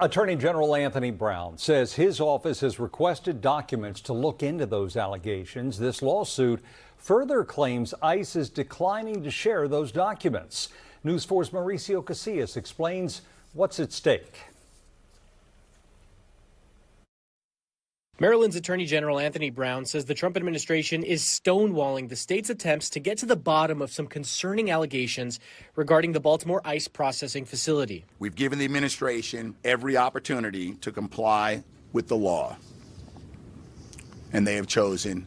Attorney General Anthony Brown says his office has requested documents to look into those allegations. This lawsuit further claims ICE is declining to share those documents. News 4's Mauricio Casillas explains what's at stake. Maryland's Attorney General Anthony Brown says the Trump administration is stonewalling the state's attempts to get to the bottom of some concerning allegations regarding the Baltimore ICE processing facility. We've given the administration every opportunity to comply with the law, and they have chosen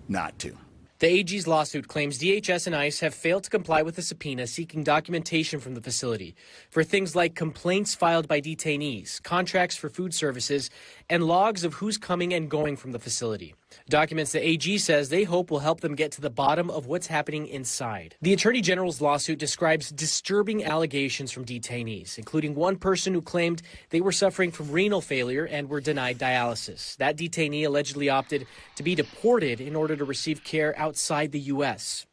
not to. The AG's lawsuit claims DHS and ICE have failed to comply with a subpoena seeking documentation from the facility for things like complaints filed by detainees, contracts for food services, and logs of who's coming and going from the facility. Documents the AG says they hope will help them get to the bottom of what's happening inside. The Attorney General's lawsuit describes disturbing allegations from detainees, including one person who claimed they were suffering from renal failure and were denied dialysis. That detainee allegedly opted to be deported in order to receive care outside the U.S.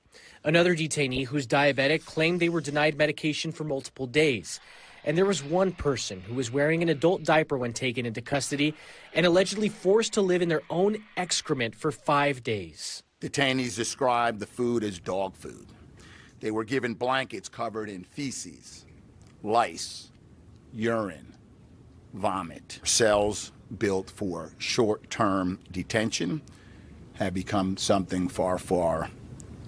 Another detainee who's diabetic claimed they were denied medication for multiple days. And there was one person who was wearing an adult diaper when taken into custody and allegedly forced to live in their own excrement for 5 days. Detainees described the food as dog food. They were given blankets covered in feces, lice, urine, vomit. Cells built for short-term detention have become something far, far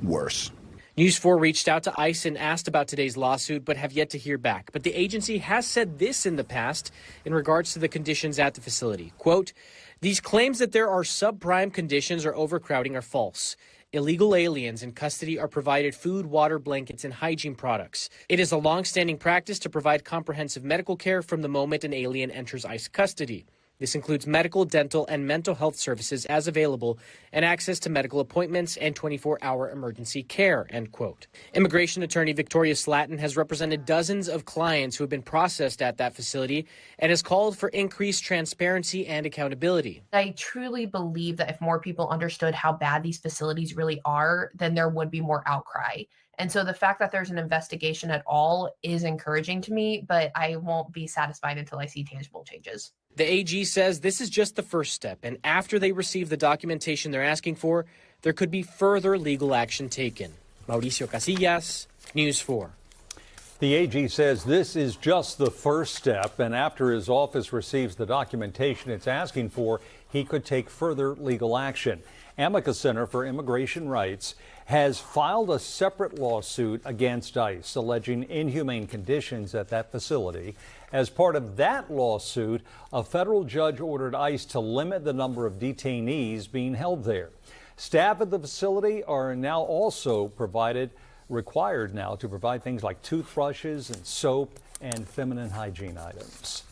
worse. News 4 reached out to ICE and asked about today's lawsuit, but have yet to hear back. But the agency has said this in the past in regards to the conditions at the facility. Quote, "These claims that there are subprime conditions or overcrowding are false. Illegal aliens in custody are provided food, water, blankets, and hygiene products. It is a long-standing practice to provide comprehensive medical care from the moment an alien enters ICE custody. This includes medical, dental, and mental health services as available and access to medical appointments and 24-hour emergency care," end quote. Immigration attorney Victoria Slatton has represented dozens of clients who have been processed at that facility and has called for increased transparency and accountability. I truly believe that if more people understood how bad these facilities really are, then there would be more outcry. And so the fact that there's an investigation at all is encouraging to me, but I won't be satisfied until I see tangible changes. The AG says this is just the first step, and after they receive the documentation they're asking for, there could be further legal action taken. Mauricio Casillas, News 4. The AG says this is just the first step, and after his office receives the documentation it's asking for, he could take further legal action. Amicus Center for Immigration Rights has filed a separate lawsuit against ICE, alleging inhumane conditions at that facility. As part of that lawsuit, a federal judge ordered ICE to limit the number of detainees being held there. Staff at the facility are now also required now to provide things like toothbrushes and soap and feminine hygiene items.